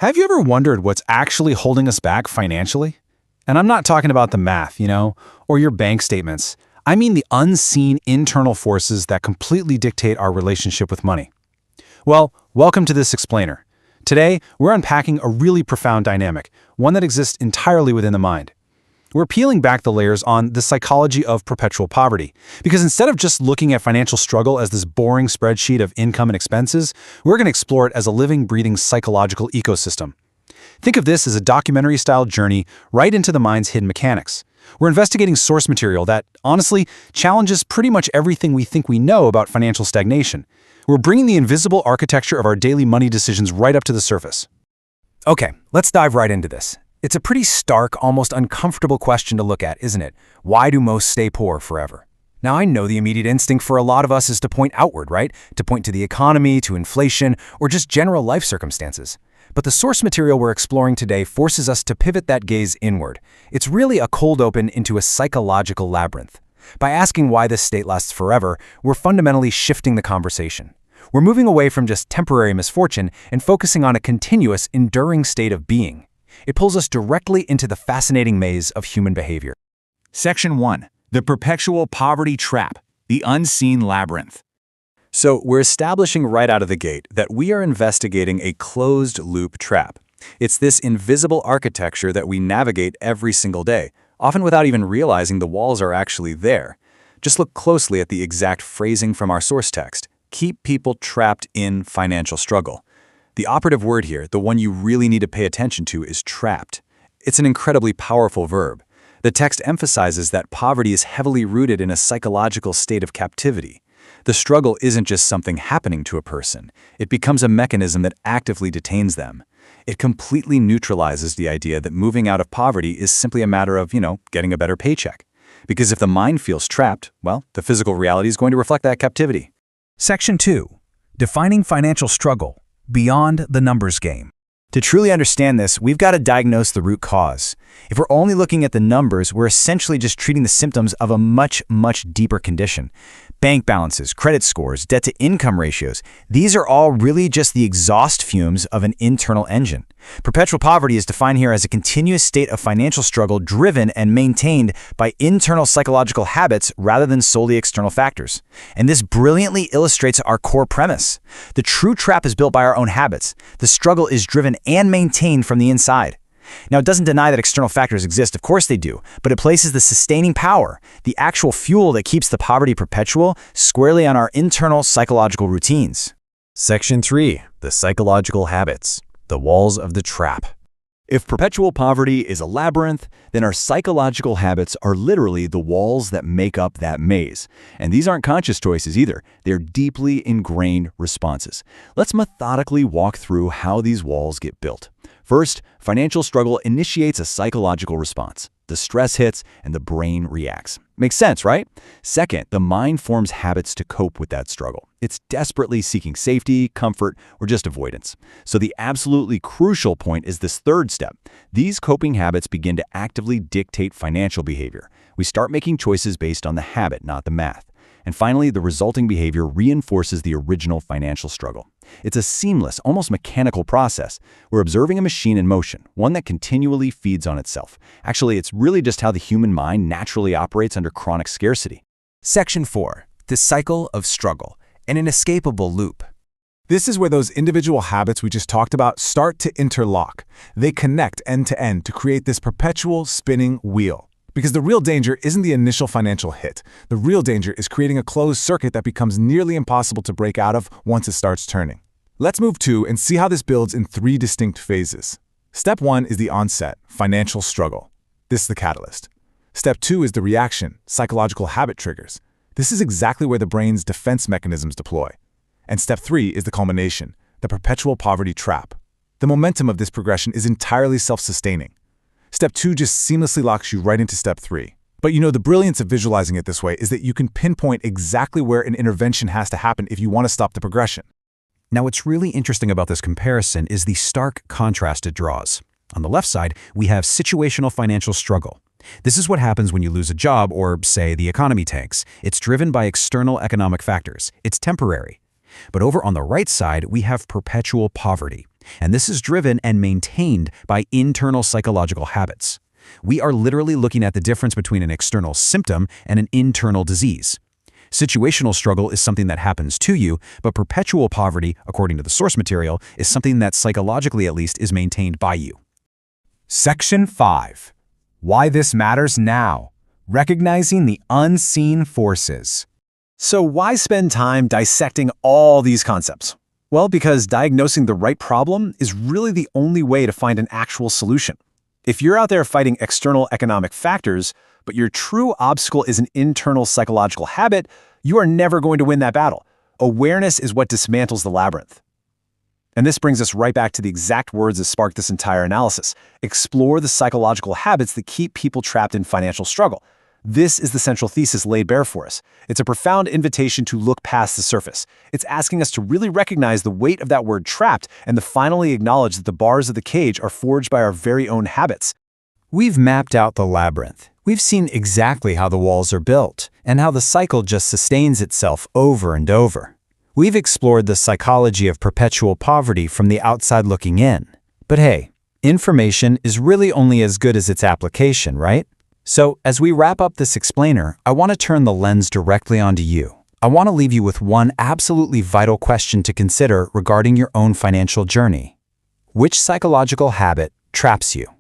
Have you ever wondered what's actually holding us back financially? And I'm not talking about the math, or your bank statements. I mean the unseen internal forces that completely dictate our relationship with money. Well, welcome to this explainer. Today, we're unpacking a really profound dynamic, one that exists entirely within the mind. We're peeling back the layers on the psychology of perpetual poverty, because instead of just looking at financial struggle as this boring spreadsheet of income and expenses, we're going to explore it as a living, breathing psychological ecosystem. Think of this as a documentary-style journey right into the mind's hidden mechanics. We're investigating source material that, honestly, challenges pretty much everything we think we know about financial stagnation. We're bringing the invisible architecture of our daily money decisions right up to the surface. Okay, let's dive right into this. It's a pretty stark, almost uncomfortable question to look at, isn't it? Why do most stay poor forever? Now, I know the immediate instinct for a lot of us is to point outward, right? To point to the economy, to inflation, or just general life circumstances. But the source material we're exploring today forces us to pivot that gaze inward. It's really a cold open into a psychological labyrinth. By asking why this state lasts forever, we're fundamentally shifting the conversation. We're moving away from just temporary misfortune and focusing on a continuous, enduring state of being. It pulls us directly into the fascinating maze of human behavior. Section 1. The Perpetual Poverty Trap, the Unseen Labyrinth. So we're establishing right out of the gate that we are investigating a closed-loop trap. It's this invisible architecture that we navigate every single day, often without even realizing the walls are actually there. Just look closely at the exact phrasing from our source text. Keep people trapped in financial struggle. The operative word here, the one you really need to pay attention to, is trapped. It's an incredibly powerful verb. The text emphasizes that poverty is heavily rooted in a psychological state of captivity. The struggle isn't just something happening to a person. It becomes a mechanism that actively detains them. It completely neutralizes the idea that moving out of poverty is simply a matter of, getting a better paycheck. Because if the mind feels trapped, well, the physical reality is going to reflect that captivity. Section 2. Defining financial struggle. Beyond the numbers game. To truly understand this, we've got to diagnose the root cause. If we're only looking at the numbers, we're essentially just treating the symptoms of a much, much deeper condition. Bank balances, credit scores, debt-to-income ratios, these are all really just the exhaust fumes of an internal engine. Perpetual poverty is defined here as a continuous state of financial struggle driven and maintained by internal psychological habits rather than solely external factors. And this brilliantly illustrates our core premise. The true trap is built by our own habits. The struggle is driven and maintained from the inside. Now, it doesn't deny that external factors exist, of course they do, but it places the sustaining power, the actual fuel that keeps the poverty perpetual, squarely on our internal psychological routines. Section 3. The Psychological Habits. The Walls of the Trap. If perpetual poverty is a labyrinth, then our psychological habits are literally the walls that make up that maze. And these aren't conscious choices either. They're deeply ingrained responses. Let's methodically walk through how these walls get built. First, financial struggle initiates a psychological response. The stress hits and the brain reacts. Makes sense, right? Second, the mind forms habits to cope with that struggle. It's desperately seeking safety, comfort, or just avoidance. So the absolutely crucial point is this third step. These coping habits begin to actively dictate financial behavior. We start making choices based on the habit, not the math. And finally, the resulting behavior reinforces the original financial struggle. It's a seamless, almost mechanical process. We're observing a machine in motion, one that continually feeds on itself. Actually, it's really just how the human mind naturally operates under chronic scarcity. Section 4. The cycle of struggle. An inescapable loop. This is where those individual habits we just talked about start to interlock. They connect end to end to create this perpetual spinning wheel. Because the real danger isn't the initial financial hit. The real danger is creating a closed circuit that becomes nearly impossible to break out of once it starts turning. Let's move to and see how this builds in 3 distinct phases. Step 1 is the onset, financial struggle. This is the catalyst. Step 2 is the reaction, psychological habit triggers. This is exactly where the brain's defense mechanisms deploy. And step 3 is the culmination, the perpetual poverty trap. The momentum of this progression is entirely self-sustaining. Step 2 just seamlessly locks you right into step 3. But the brilliance of visualizing it this way is that you can pinpoint exactly where an intervention has to happen if you want to stop the progression. Now, what's really interesting about this comparison is the stark contrast it draws. On the left side, we have situational financial struggle. This is what happens when you lose a job or, say, the economy tanks. It's driven by external economic factors. It's temporary. But over on the right side, we have perpetual poverty. And this is driven and maintained by internal psychological habits. We are literally looking at the difference between an external symptom and an internal disease. Situational struggle is something that happens to you, but perpetual poverty, according to the source material, is something that psychologically at least is maintained by you. Section 5. Why this matters now. Recognizing the unseen forces. So why spend time dissecting all these concepts? Well, because diagnosing the right problem is really the only way to find an actual solution. If you're out there fighting external economic factors, but your true obstacle is an internal psychological habit, you are never going to win that battle. Awareness is what dismantles the labyrinth. And this brings us right back to the exact words that sparked this entire analysis. Explore the psychological habits that keep people trapped in financial struggle. This is the central thesis laid bare for us. It's a profound invitation to look past the surface. It's asking us to really recognize the weight of that word trapped and to finally acknowledge that the bars of the cage are forged by our very own habits. We've mapped out the labyrinth. We've seen exactly how the walls are built and how the cycle just sustains itself over and over. We've explored the psychology of perpetual poverty from the outside looking in. But hey, information is really only as good as its application, right? So, as we wrap up this explainer, I want to turn the lens directly onto you. I want to leave you with one absolutely vital question to consider regarding your own financial journey. Which psychological habit traps you?